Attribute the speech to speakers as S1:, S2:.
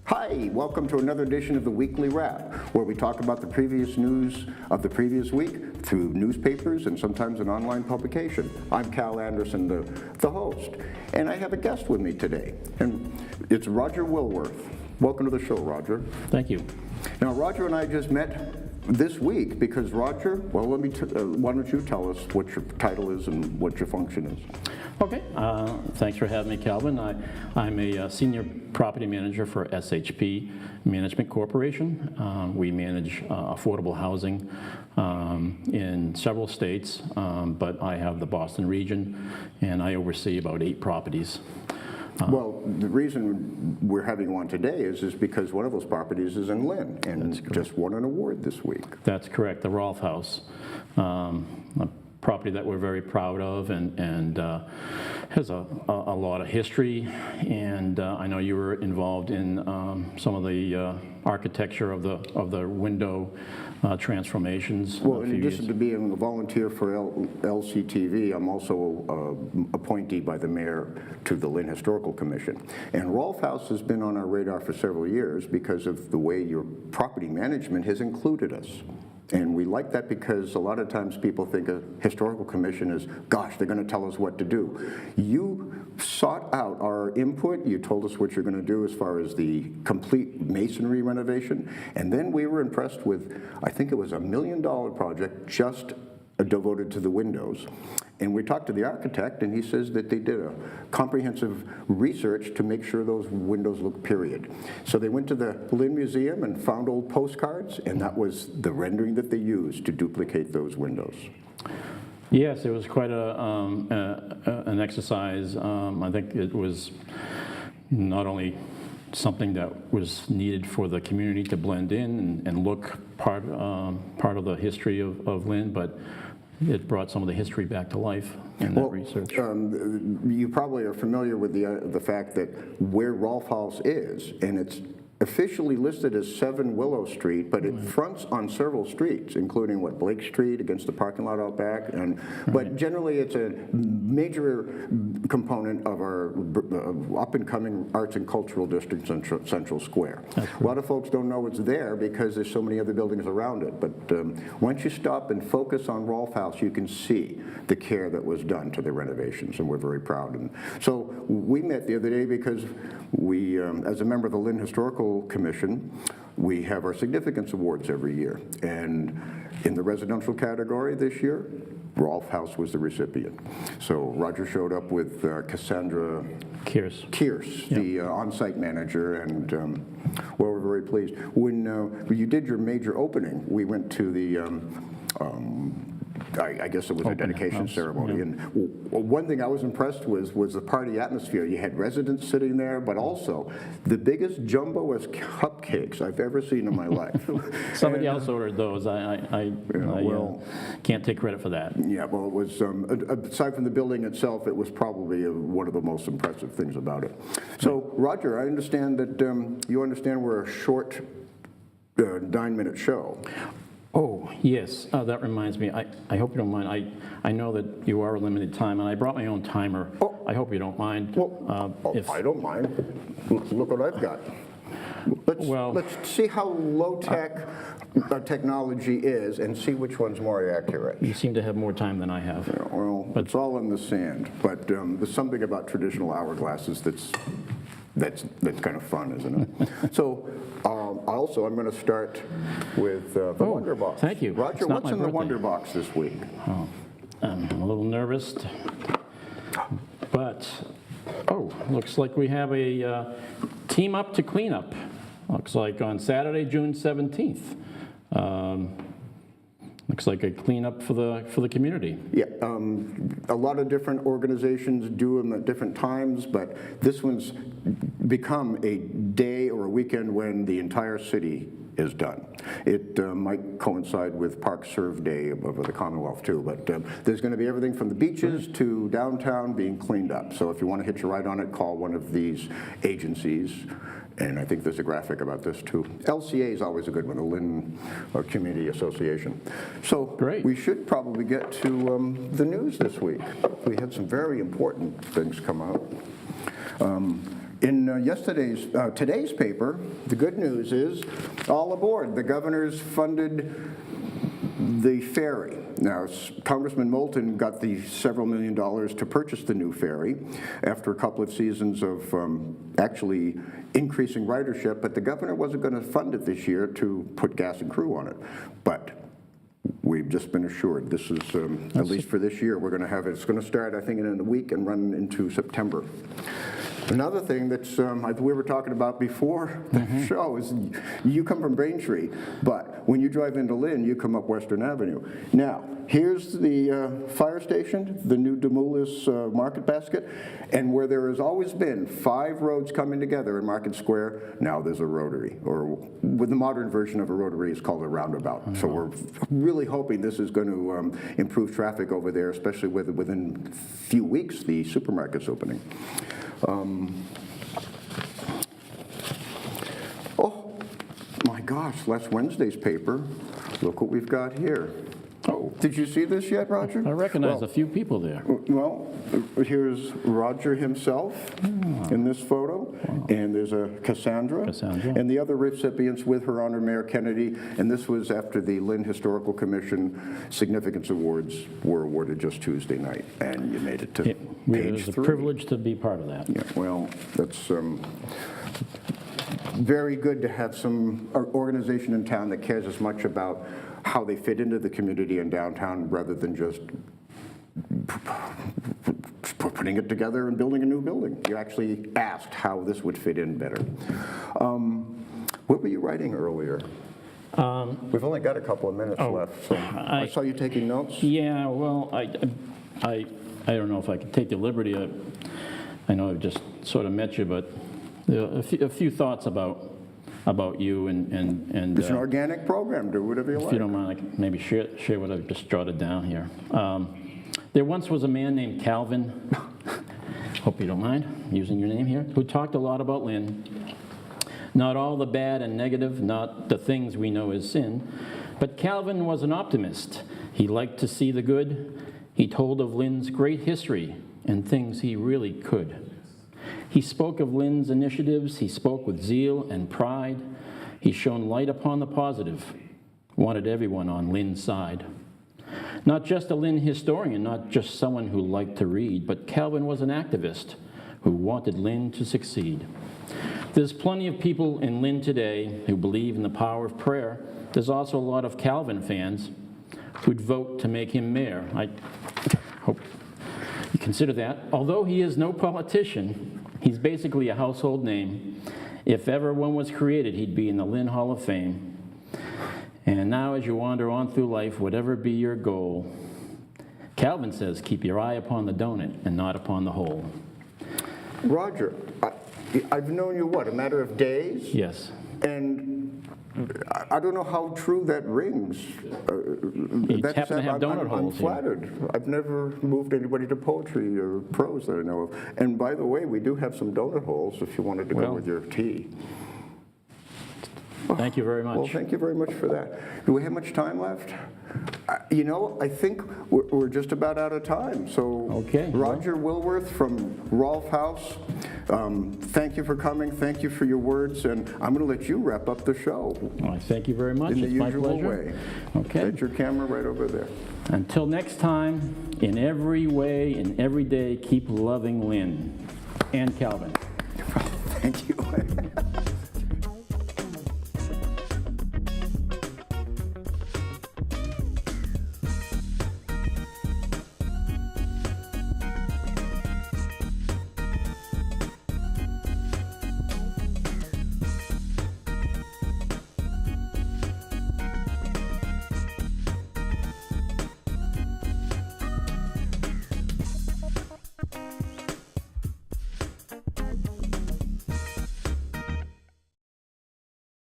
S1: Hi, welcome to another edition of the Weekly Wrap, where we talk about the previous news of the previous week through newspapers and sometimes an online publication. I'm Cal Anderson, the host, and I have a guest with me today, and it's Roger Willwerth. Welcome to the show, Roger.
S2: Thank you.
S1: Now, Roger and I just met this week because Roger, well, why don't you tell us what your title is and what your function is?
S2: Okay, thanks for having me, Calvin. I'm a senior property manager for SHP Management Corporation. We manage affordable housing in several states, but I have the Boston region, and I oversee about 8 properties.
S1: Well, the reason we're having you on today is because one of those properties is in Lynn, and just won an award this week.
S2: That's correct, the Roth House. A property that we're very proud of and has a lot of history, and I know you were involved in some of the architecture of the window transformations.
S1: Well, in addition to being a volunteer for LCTV, I'm also an appointee by the mayor to the Lynn Historical Commission. And Rolfe House has been on our radar for several years because of the way your property management has included us. And we like that because a lot of times people think a historical commission is, gosh, they're going to tell us what to do. You sought out our input. You told us what you're going to do as far as the complete masonry renovation. And then we were impressed with, I think it was $1 million project just devoted to the windows. And we talked to the architect, and he says that they did a comprehensive research to make sure those windows look period. So they went to the Lynn Museum and found old postcards, and that was the rendering that they used to duplicate those windows.
S2: Yes, it was quite an exercise. I think it was not only something that was needed for the community to blend in and look part of the history of Lynn, but it brought some of the history back to life in that research.
S1: You probably are familiar with the fact that where Rolfe House is, and it's officially listed as 7 Willow Street, but it fronts on several streets, including Blake Street against the parking lot out back. And but generally, it's a major component of our up-and-coming arts and cultural district, Central Square. A lot of folks don't know it's there because there's so many other buildings around it. But once you stop and focus on Rolfe House, you can see the care that was done to the renovations, and we're very proud. And so we met the other day because we, as a member of the Lynn Historical Commission, we have our significance awards every year, and in the residential category this year, Rolfe House was the recipient. So Roger showed up with Cassandra Kearse, the on-site manager, and well, we're very pleased. When you did your major opening, we went to the I guess it was a dedication ceremony, and one thing I was impressed with was the party atmosphere. You had residents sitting there, but also the biggest jumboest cupcakes I've ever seen in my life.
S2: Somebody else ordered those. I can't take credit for that.
S1: Yeah, well, it was, aside from the building itself, it was probably one of the most impressive things about it. So, Roger, I understand that you understand we're a short 9-minute show.
S2: Oh, yes, that reminds me. I hope you don't mind. I know that you are a limited time, and I brought my own timer.
S1: Oh.
S2: I hope you don't mind.
S1: Well, I don't mind. Look what I've got. Let's see how low-tech technology is and see which one's more accurate.
S2: You seem to have more time than I have.
S1: Yeah, well, it's all in the sand, but there's something about traditional hourglasses that's kind of fun, isn't it? So also, I'm going to start with the Wonder Box.
S2: Thank you.
S1: Roger, what's in the Wonder Box this week?
S2: Oh, I'm a little nervous, but looks like we have a team up to clean up. Looks like on Saturday, June 17th. Looks like a cleanup for the community. Yeah,
S1: a lot of different organizations do them at different times, but this one's become a day or a weekend when the entire city is done. It might coincide with Park Serve Day of the Commonwealth too, but there's going to be everything from the beaches to downtown being cleaned up. So if you want to hitch a ride on it, call one of these agencies. And I think there's a graphic about this too. LCA is always a good one, the Lynn Community Association. So
S2: great.
S1: We should probably get to the news this week. We had some very important things come out. In today's paper, the good news is, all aboard. The governor's funded the ferry. Now, Congressman Moulton got the several $1 million to purchase the new ferry after a couple of seasons of actually increasing ridership, but the governor wasn't going to fund it this year to put gas and crew on it. But we've just been assured this is, at least for this year, we're going to have it. It's going to start, I think, in a week and run into September. Another thing that's we were talking about before the show is you come from Braintree, but when you drive into Lynn, you come up Western Avenue. Now, here's the fire station, the new Demoulas Market Basket, and where there has always been 5 roads coming together in Market Square, now there's a rotary, or with the modern version of a rotary is called a roundabout. So we're really hoping this is going to improve traffic over there, especially within a few weeks the supermarket's opening. Oh my gosh, last Wednesday's paper, look what we've got here. Oh, did you see this yet, Roger?
S2: I recognize a few people there.
S1: Well, here's Roger himself in this photo, and there's a Cassandra, and the other recipients with her honor, Mayor Kennedy, and this was after the Lynn Historical Commission Significance Awards were awarded just Tuesday night, and you made it to page 3.
S2: It was a privilege to be part of that.
S1: Yeah, well, that's very good to have some organization in town that cares as much about how they fit into the community in downtown rather than just putting it together and building a new building. You actually asked how this would fit in better. What were you writing earlier? We've only got a couple of minutes left, so I saw you taking notes.
S2: Yeah, well, I don't know if I could take the liberty. I know I've just sort of met you, but a few thoughts about you and
S1: it's an organic program. Do whatever you like.
S2: If you don't mind, I can maybe share what I've just jotted down here. There once was a man named Calvin, hope you don't mind using your name here, who talked a lot about Lynn. Not all the bad and negative, not the things we know as sin, but Calvin was an optimist. He liked to see the good. He told of Lynn's great history and things he really could. He spoke of Lynn's initiatives. He spoke with zeal and pride. He shone light upon the positive, wanted everyone on Lynn's side. Not just a Lynn historian, not just someone who liked to read, but Calvin was an activist who wanted Lynn to succeed. There's plenty of people in Lynn today who believe in the power of prayer. There's also a lot of Calvin fans who'd vote to make him mayor. I hope you consider that. Although he is no politician, he's basically a household name. If ever one was created, he'd be in the Lynn Hall of Fame. And now as you wander on through life, whatever be your goal, Calvin says, keep your eye upon the donut and not upon the hole.
S1: Roger, I've known you, what, a matter of days?
S2: Yes.
S1: And I don't know how true that rings.
S2: You happen to have donut holes.
S1: I'm flattered. I've never moved anybody to poetry or prose that I know of. And by the way, we do have some donut holes if you wanted to go with your tea.
S2: Thank you very much.
S1: Well, thank you very much for that. Do we have much time left? You know, I think we're just about out of time. So,
S2: okay,
S1: Roger Willwerth from Rolfe House, thank you for coming. Thank you for your words. And I'm going to let you wrap up the show.
S2: Well, thank you very much.
S1: In the
S2: it's my
S1: usual
S2: pleasure.
S1: way.
S2: Okay.
S1: Set your camera right over there.
S2: Until next time, in every way, in every day, keep loving Lynn and Calvin.
S1: Thank you.